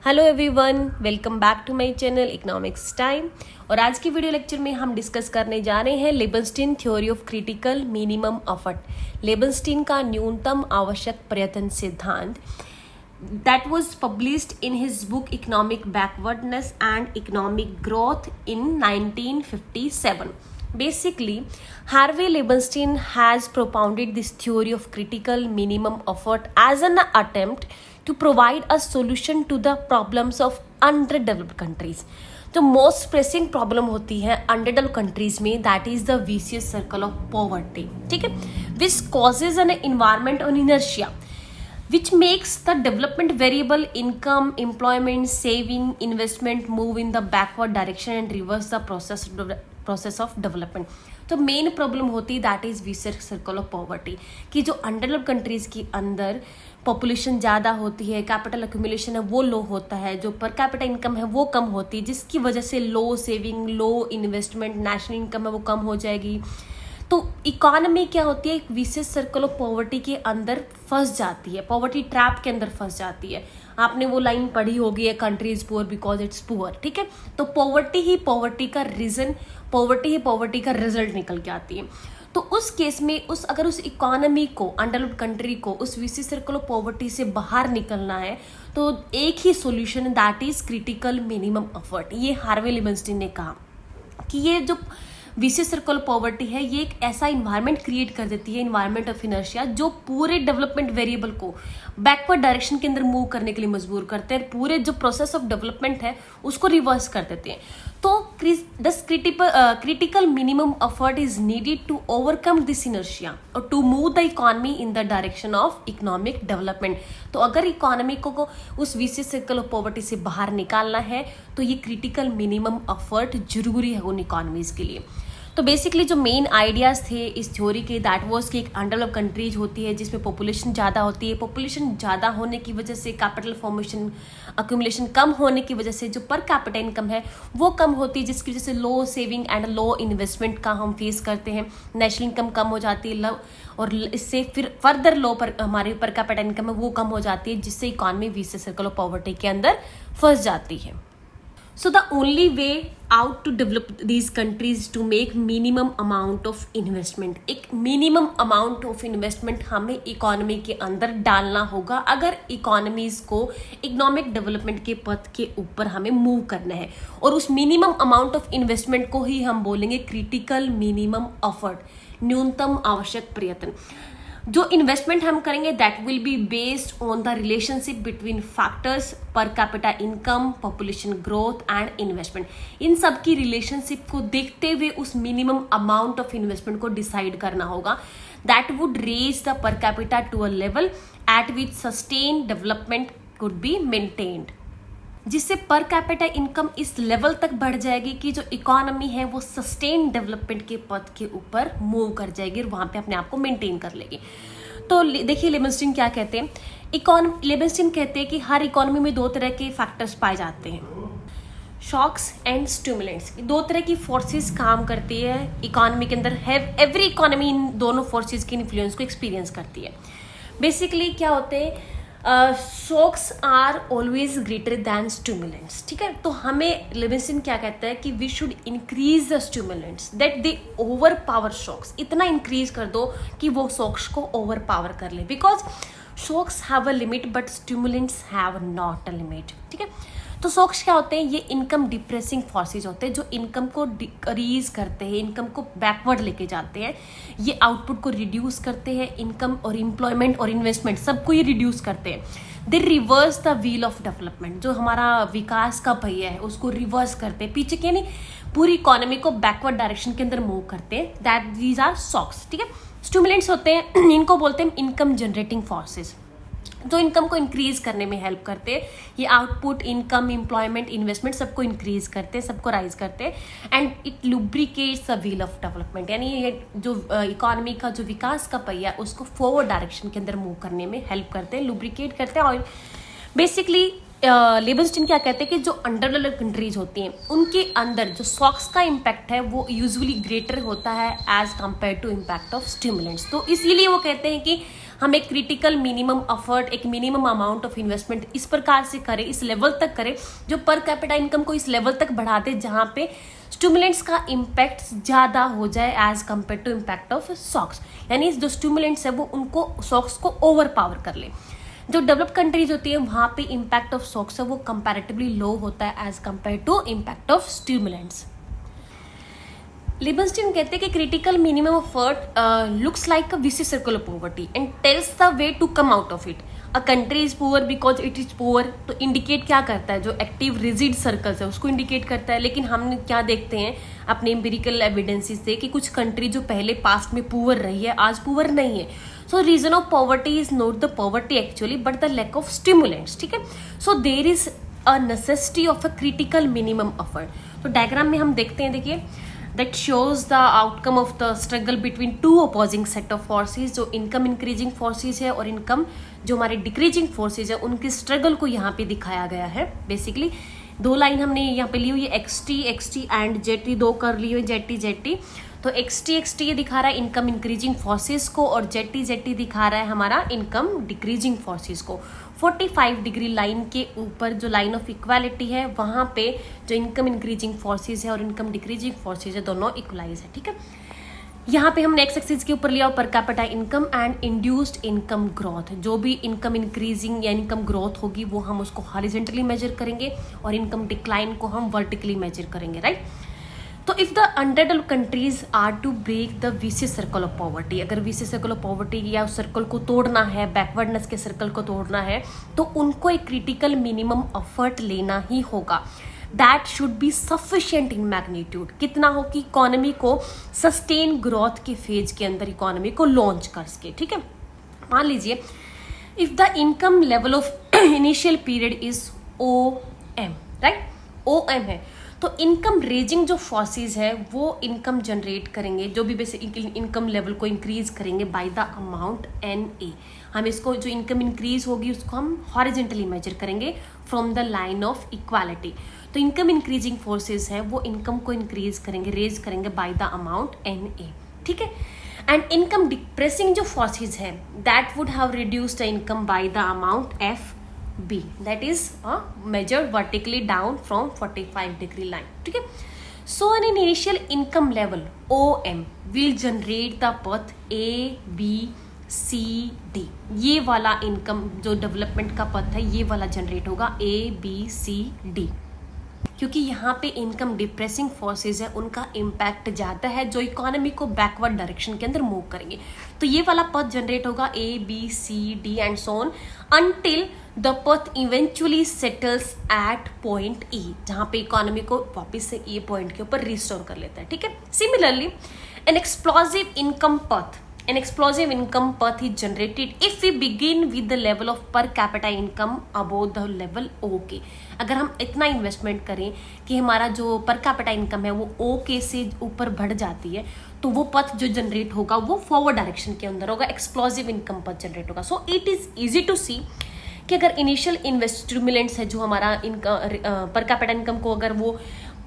Hello everyone, welcome back to my channel economics time. और आज की वीडियो लेक्चर में हम डिस्कस करने जा रहे हैं Leibenstein theory of critical minimum effort, Leibenstein का न्यूनतम आवश्यक प्रयत्न सिद्धांत। That was published in his book economic backwardness and economic growth in 1957. Basically, Harvey Leibenstein has propounded this theory of critical minimum effort as an attempt to provide a solution to the problems of underdeveloped countries. जो most pressing problem होती है अंडरडेवलप्ड countries में, that is the vicious circle of poverty, ठीक है, which causes an environment on inertia which makes the development variable income, employment, saving, investment move in the backward direction and reverse the process of development. तो main problem होती है that is vicious circle of poverty, कि जो अंडरडेवलप्ड countries के अंदर population ज़्यादा होती है, कैपिटल एक्यूमुलेशन है वो लो होता है, जो पर कैपिटल इनकम है वो कम होती है, जिसकी वजह से लो सेविंग, लो इन्वेस्टमेंट, नेशनल इनकम है वो कम हो जाएगी। तो इकोनॉमी क्या होती है, एक विशेष सर्कल ऑफ पॉवर्टी के अंदर फंस जाती है, पॉवर्टी ट्रैप के अंदर फंस जाती है। आपने वो लाइन पढ़ी होगी, country is poor because it's poor, ठीक है। तो पॉवर्टी ही पॉवर्टी का रीजन, पॉवर्टी ही पॉवर्टी का रिजल्ट निकल के आती है। तो उस केस में अगर उस इकोनॉमी को, अंडरडेवलप्ड कंट्री को उस विशेष सर्कल ऑफ पॉवर्टी से बाहर निकलना है तो एक ही solution, that is critical minimum effort. ये हार्वे लेबनस्टीन ने कहा कि ये जो विशेष सर्कल पॉवर्टी है ये एक ऐसा इन्वायरमेंट क्रिएट कर देती है, इन्वायरमेंट ऑफ इनर्शिया, जो पूरे डेवलपमेंट वेरिएबल को बैकवर्ड डायरेक्शन के अंदर मूव करने के लिए मजबूर करते हैं, पूरे जो प्रोसेस ऑफ डेवलपमेंट है उसको रिवर्स कर देते हैं। तो this critical minimum effort is needed to overcome this inertia और to move the economy in the direction of economic development. तो अगर इकोनॉमी को उस विशेष सर्कल ऑफ पॉवर्टी से बाहर निकालना है तो ये क्रिटिकल मिनिमम एफर्ट जरूरी है उन इकोनॉमीज के लिए। तो बेसिकली जो मेन आइडियाज थे इस थ्योरी के, दैट वाज कि एक अंडरडेवलप्ड कंट्रीज होती है जिसमें पॉपुलेशन ज़्यादा होती है, पॉपुलेशन ज़्यादा होने की वजह से कैपिटल फॉर्मेशन अक्यूमुलेशन कम होने की वजह से जो पर कैपिटल इनकम है वो कम होती है, जिसकी वजह से लो सेविंग एंड लो इन्वेस्टमेंट का हम फेस करते हैं, नेशनल इनकम कम हो जाती है और इससे फिर फर्दर लो पर हमारे पर कैपिटल इनकम है वो कम हो जाती है, जिससे इकॉनमी विशेष सर्कल ऑफ पॉवर्टी के अंदर फंस जाती है। So the only way out to develop these countries to make minimum amount of investment, एक minimum amount of investment हमें इकोनॉमी के अंदर डालना होगा अगर इकोनॉमीज को इकोनॉमिक डेवलपमेंट के पथ के ऊपर हमें मूव करना है। और उस मिनिमम अमाउंट ऑफ इन्वेस्टमेंट को ही हम बोलेंगे क्रिटिकल मिनिमम एफर्ट, न्यूनतम आवश्यक प्रयत्न। जो इन्वेस्टमेंट हम करेंगे that will be based on the relationship between factors, per capita income, population growth and investment. इन सब की रिलेशनशिप को देखते हुए उस मिनिमम अमाउंट ऑफ इन्वेस्टमेंट को डिसाइड करना होगा that would raise the per capita to a level at which sustain development could be maintained, जिससे पर कैपिटा इनकम इस लेवल तक बढ़ जाएगी कि जो इकोनॉमी है वो सस्टेन डेवलपमेंट के पथ के ऊपर मूव कर जाएगी और वहां पे अपने आप को मेंटेन कर लेगी। तो देखिए लेबनस्टीन क्या कहते हैं, लेबनस्टीन कहते हैं कि हर इकोनॉमी में दो तरह के फैक्टर्स पाए जाते हैं, शॉक्स एंड स्टिमुलेंट्स। दो तरह की फोर्सेस काम करती है इकोनॉमी के अंदर, एवरी इकोनॉमी इन दोनों फोर्सेस की इन्फ्लुएंस को एक्सपीरियंस करती है। बेसिकली क्या होते हैं, shocks are always greater than stimulants, ठीक है। तो हमें लेबनस्टीन क्या कहता है कि we should increase the stimulants that they over power shocks, इतना इंक्रीज कर दो कि वो शॉक्स को ओवर पावर कर ले, because shocks have a limit but stimulants have not a limit, ठीक है। तो शॉक्स क्या होते हैं, ये इनकम डिप्रेसिंग फोर्सेज होते हैं जो इनकम को डिक्रीज करते हैं, इनकम को बैकवर्ड लेके जाते हैं, ये आउटपुट को रिड्यूस करते हैं, इनकम और एम्प्लॉयमेंट और इन्वेस्टमेंट सबको ये रिड्यूस करते हैं। दे reverse the wheel of development, जो हमारा विकास का पहिया है उसको रिवर्स करते हैं, पीछे के नहीं पूरी इकोनॉमी को बैकवर्ड डायरेक्शन के अंदर मूव करते हैं, दैट दीज आर शॉक्स, ठीक है। स्टिमुलेंट्स होते हैं, इनको बोलते हैं इनकम जनरेटिंग फोर्सेज, जो इनकम को इंक्रीज करने में हेल्प करते हैं। ये आउटपुट, इनकम, एम्प्लॉयमेंट, इन्वेस्टमेंट सबको इंक्रीज करते हैं, सबको राइज करते हैं and it lubricates the wheel of development, यानी ये जो इकोनॉमी का जो विकास का पहिया है उसको फॉरवर्ड डायरेक्शन के अंदर मूव करने में हेल्प करते हैं, लुब्रिकेट करते हैं। और बेसिकली लेबनस्टीन क्या कहते हैं कि जो अंडरडेवलप्ड कंट्रीज होती हैं उनके अंदर जो शॉक्स का इम्पैक्ट है वो यूजुअली ग्रेटर होता है as compare to impact of stimulants. तो इसीलिए वो कहते हैं कि हम एक क्रिटिकल मिनिमम एफर्ट, एक मिनिमम अमाउंट ऑफ इन्वेस्टमेंट इस प्रकार से करें, इस लेवल तक करें जो पर कैपिटा इनकम को इस लेवल तक बढ़ा दे जहां पे स्टिमुलेंट्स का इम्पैक्ट ज्यादा हो जाए as compare to impact of shocks, यानी जो स्टिमुलेंट्स है वो उनको सॉक्स को ओवर पावर कर ले। जो डेवलप कंट्रीज होती है वहां पे इम्पैक्ट ऑफ सॉक्स है वो कंपैरेटिवली लो होता है as compare to impact of stimulants. Leibenstein कहते हैं कि critical minimum effort looks like a vicious circle of poverty and tells the way to come out of it. A country is poor because it is poor, तो indicate क्या करता है, जो active rigid circles है उसको indicate करता है। लेकिन हम क्या देखते हैं अपने एम्पिरिकल एविडेंसेस से कि कुछ कंट्री जो पहले पास्ट में पुअर रही है आज पुअर नहीं है। So reason of poverty is not the poverty actually but the lack of stimulants, ठीक है। So there is a necessity of a critical minimum effort. तो डायग्राम में हम देखते हैं, देखिए that shows the outcome of the struggle between two opposing set of forces, जो income increasing forces है और इनकम जो हमारे डिक्रीजिंग फोर्सेज है उनके स्ट्रगल को यहाँ पे दिखाया गया है। बेसिकली दो लाइन हमने यहाँ पे ली हुई है, एक्सटी एंड जेटी, दो कर ली हुई जेटी। तो एक्सटी ये दिखा रहा है इनकम इंक्रीजिंग फोर्सेस को और जेटी दिखा रहा है हमारा इनकम डिक्रीजिंग फोर्सेस को। 45 डिग्री लाइन के ऊपर जो लाइन ऑफ इक्वालिटी है वहां पे जो इनकम इंक्रीजिंग फोर्सेस है और इनकम डिक्रीजिंग फोर्सेस है दोनों इक्वलाइज है, ठीक है। यहाँ पे हमने एक्स एक्सिस के ऊपर लिया पर capita income and induced income growth. जो भी इनकम इंक्रीजिंग या इनकम ग्रोथ होगी वो हम उसको हॉरिजेंटली मेजर करेंगे और इनकम डिक्लाइन को हम वर्टिकली मेजर करेंगे, राइट। तो if the undeveloped countries are to break the vicious circle of poverty, अगर विसियस सर्कल ऑफ पॉवर्टी या उस सर्कल को तोड़ना है, बैकवर्डनेस के सर्कल को तोड़ना है, तो उनको एक क्रिटिकल मिनिमम एफर्ट लेना ही होगा। That should be sufficient in magnitude, कितना हो कि इकोनॉमी को सस्टेन ग्रोथ के फेज के अंदर इकोनॉमी को लॉन्च कर सके, ठीक है। मान लीजिए if the income level of initial period is OM, right, OM है, तो इनकम रेजिंग जो फोर्सेस है वो इनकम जनरेट करेंगे, जो भी बेसिक इनकम लेवल को इंक्रीज करेंगे बाय द अमाउंट NA। हम इसको जो इनकम इंक्रीज होगी उसको हम हॉरिजेंटली मेजर करेंगे from the line of equality. तो इनकम इंक्रीजिंग फोर्सेस है वो इनकम को इंक्रीज करेंगे, रेज करेंगे बाय द अमाउंट NA, ठीक है। एंड इनकम डिप्रेसिंग जो फोर्सेस है that would have reduced the income by the amount FB, that is measured vertically down from 45 degree line, ठीक है। So an initial income level OM will generate the path ABCD। ये वाला income जो development का पथ है ये वाला जनरेट होगा ABCD, क्योंकि यहाँ पे इनकम डिप्रेसिंग फोर्सेज है उनका इम्पैक्ट ज़्यादा है जो इकोनॉमी को बैकवर्ड डायरेक्शन के अंदर मूव करेंगे। तो ये वाला पथ जनरेट होगा ABCD and so on until the path eventually settles at point E, जहाँ पे इकोनॉमी को वापस से ये पॉइंट के ऊपर रिस्टोर कर लेता है, ठीक है। Similarly an explosive income path is generated if we begin with the level of per capita income above the level OK। अगर हम इतना इन्वेस्टमेंट करें कि हमारा जो पर कैपिटा इनकम है वो OK से ऊपर बढ़ जाती है तो वो पथ जो जनरेट होगा वो फॉरवर्ड डायरेक्शन के अंदर होगा, एक्सप्लोसिव इनकम पथ जनरेट होगा। So it is easy to see कि अगर इनिशियल इन्वेस्टमेंट्स है जो हमारा पर कैपिटा इनकम को अगर वो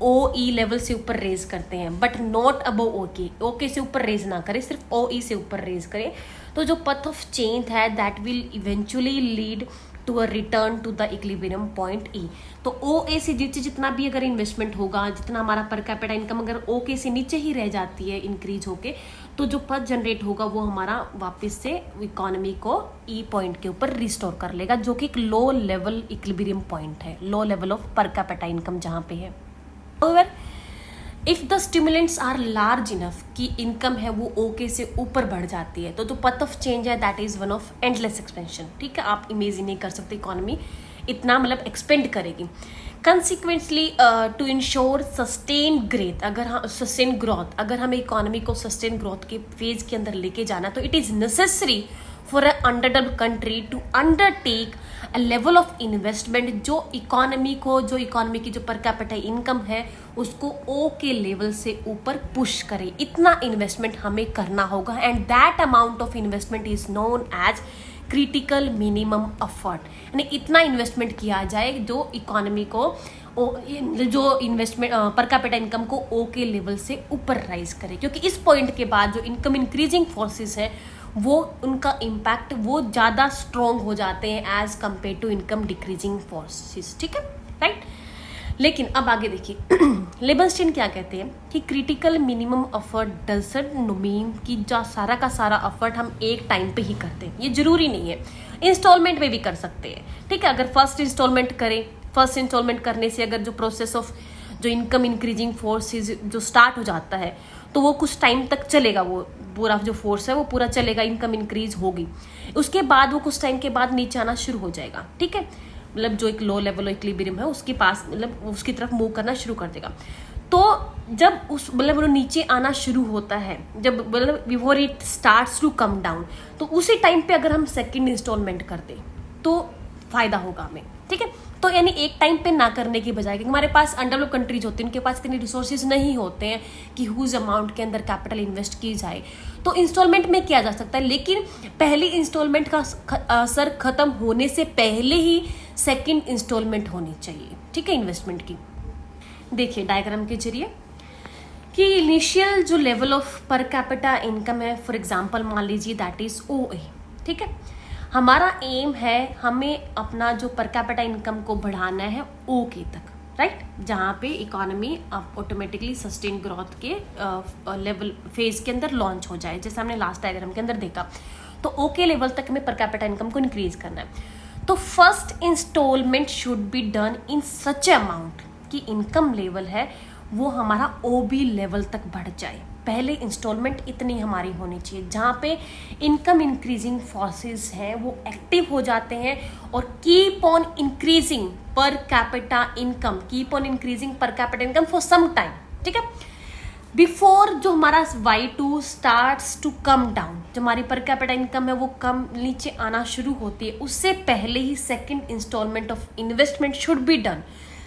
OE लेवल से ऊपर रेज करते हैं बट नॉट अबव OK से ऊपर रेज ना करें, सिर्फ OE से ऊपर रेज करें, तो जो पथ ऑफ चेंज है that will eventually lead to a return to the equilibrium point E। तो OA से जितना भी अगर इन्वेस्टमेंट होगा, जितना हमारा पर कैपिटा इनकम अगर OK से नीचे ही रह जाती है इंक्रीज होके, तो जो पथ जनरेट होगा वो हमारा वापस से इकोनॉमी को E पॉइंट के ऊपर रिस्टोर कर लेगा, जो कि एक लो लेवल इक्विलिब्रियम पॉइंट है, लो लेवल ऑफ पर कैपिटा इनकम जहाँ पे है। However, if the stimulants are large enough कि इनकम है वो OK से ऊपर बढ़ जाती है, तो जो पथ ऑफ चेंज है that is one of endless expansion, ठीक है। आप इमेजिन नहीं कर सकते इकोनॉमी इतना मतलब एक्सपेंड करेगी। Consequently to ensure sustain growth, अगर हमें इकोनॉमी को सस्टेन ग्रोथ के फेज के अंदर लेके जाना तो it is necessary for a underdeveloped country to undertake a level of investment जो इकोनॉमी की जो पर कैपिटा इनकम है उसको O के लेवल से ऊपर पुश करे। इतना इन्वेस्टमेंट हमें करना होगा and that amount of investment is known as critical minimum effort, यानी इतना इन्वेस्टमेंट किया जाए जो इकोनॉमी को जो इन्वेस्टमेंट पर कैपिटा इनकम को O के लेवल से ऊपर राइज करे, क्योंकि इस पॉइंट के बाद जो इनकम इंक्रीजिंग फोर्सेस है वो उनका इम्पैक्ट वो ज़्यादा स्ट्रॉन्ग हो जाते हैं as compare to income decreasing forces, ठीक है, राइट। लेकिन अब आगे देखिए लेबनस्टीन क्या कहते हैं कि critical minimum effort doesn't mean कि जो सारा का सारा एफर्ट हम एक टाइम पे ही करते हैं, ये जरूरी नहीं है, इंस्टॉलमेंट में भी कर सकते हैं, ठीक है। अगर फर्स्ट इंस्टॉलमेंट करें, फर्स्ट इंस्टॉलमेंट करने से अगर जो प्रोसेस ऑफ जो इनकम इंक्रीजिंग फोर्स जो स्टार्ट हो जाता है तो वो कुछ टाइम तक चलेगा, वो पूरा जो फोर्स है वो पूरा चलेगा, इनकम इंक्रीज होगी, उसके बाद वो कुछ टाइम के बाद नीचे आना शुरू हो जाएगा, ठीक है, मतलब जो एक लो लेवल इक्विलिब्रियम है उसके पास मतलब उसकी तरफ मूव करना शुरू कर देगा। तो जब उस मतलब वो नीचे आना शुरू होता है, जब मतलब before it starts to come down, तो उसी टाइम पे अगर हम सेकंड इंस्टॉलमेंट कर दें तो फायदा होगा हमें, ठीक है। तो यानी एक टाइम पे ना करने की बजाय, क्योंकि हमारे पास अनडेवलप कंट्रीज होती हैं, उनके पास इतनी रिसोर्सेज नहीं होते हैं कि ह्यूज अमाउंट के अंदर कैपिटल इन्वेस्ट की जाए, तो इंस्टॉलमेंट में किया जा सकता है, लेकिन पहली इंस्टॉलमेंट का असर खत्म होने से पहले ही सेकंड इंस्टॉलमेंट होनी चाहिए, ठीक है, इन्वेस्टमेंट की। देखिए डायग्राम के जरिए कि इनिशियल जो लेवल ऑफ पर कैपिटा इनकम है, फॉर एग्जांपल मान लीजिए दैट इज OA, ठीक है। हमारा एम है हमें अपना जो पर कैपिटा इनकम को बढ़ाना है OK तक, राइट, जहाँ पे इकोनॉमी ऑटोमेटिकली सस्टेन ग्रोथ के लेवल फेज के अंदर लॉन्च हो जाए, जैसे हमने लास्ट डायग्राम के अंदर देखा। तो OK लेवल तक हमें पर कैपिटा इनकम को इंक्रीज करना है। तो first installment should be done in such amount कि इनकम लेवल है वो हमारा OB लेवल तक बढ़ जाए। पहले इंस्टॉलमेंट इतनी हमारी होनी चाहिए जहाँ पे इनकम इंक्रीजिंग फोर्सेस हैं वो एक्टिव हो जाते हैं और keep on increasing per capita income, keep on increasing per capita income for some time, ठीक है, बिफोर जो हमारा Y2 starts to come down, जो हमारी पर कैपिटा इनकम है वो कम नीचे आना शुरू होती है, उससे पहले ही second instalment of investment should be done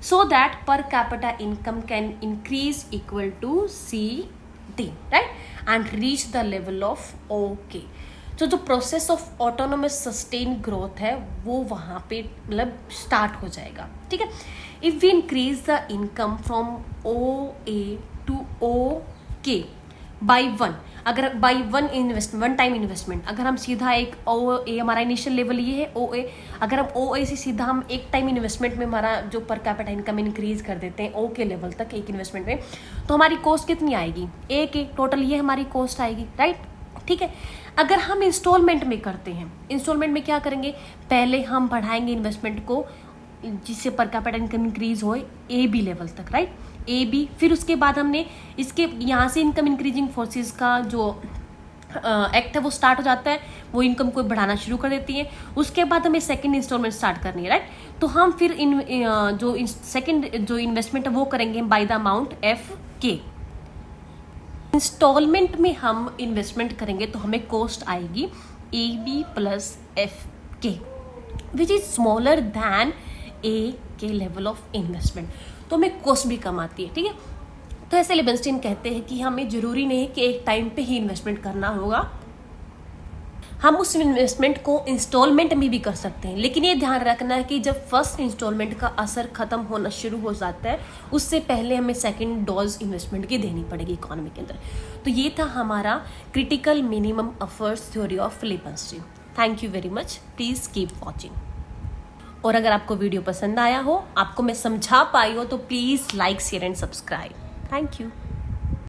so that per capita income can increase equal to CD, right, and reach the level of OK। तो जो process of autonomous sustain growth है वो वहाँ पे मतलब स्टार्ट हो जाएगा, ठीक है। If we increase the income from OA to OK by 1, अगर बाई 1 टाइम इन्वेस्टमेंट, अगर हम सीधा एक OA, हमारा इनिशियल लेवल ये है OA, अगर हम OA से सीधा हम एक टाइम इन्वेस्टमेंट में हमारा जो पर कैपिटा इनकम इंक्रीज कर देते हैं OK लेवल तक एक इन्वेस्टमेंट में, तो हमारी कॉस्ट कितनी आएगी, एक टोटल ये हमारी कॉस्ट आएगी, राइट, ठीक है। अगर हम इंस्टॉलमेंट में करते हैं, इंस्टॉलमेंट में क्या करेंगे, पहले हम बढ़ाएंगे इन्वेस्टमेंट को जिससे पर कैपिटा इनकम इंक्रीज हो AB लेवल तक, राइट, AB, फिर उसके बाद हमने इसके यहाँ से इनकम इंक्रीजिंग फोर्सेस का जो एक्ट है वो स्टार्ट हो जाता है, वो इनकम को बढ़ाना शुरू कर देती है, उसके बाद हमें सेकंड इंस्टॉलमेंट स्टार्ट करनी है, राइट। तो हम फिर जो सेकंड जो इन्वेस्टमेंट है वो करेंगे by the amount FK। Installment में हम इन्वेस्टमेंट करेंगे तो हमें कॉस्ट आएगी AB plus FK which is smaller than AK level of investment, तो हमें कॉस्ट भी कम आती है, ठीक है। तो ऐसे लेबनस्टीन कहते हैं कि हमें जरूरी नहीं कि एक टाइम पे ही इन्वेस्टमेंट करना होगा, हम उस इन्वेस्टमेंट को इंस्टॉलमेंट में भी कर सकते हैं, लेकिन ये ध्यान रखना है कि जब फर्स्ट इंस्टॉलमेंट का असर खत्म होना शुरू हो जाता है उससे पहले हमें सेकंड डोज इन्वेस्टमेंट की देनी पड़ेगी इकोनॉमी के अंदर। तो ये था हमारा critical minimum efforts theory of Leibenstein. Thank you very much, please keep watching. और अगर आपको वीडियो पसंद आया हो, आपको मैं समझा पाई हो, तो please like share and subscribe. Thank you.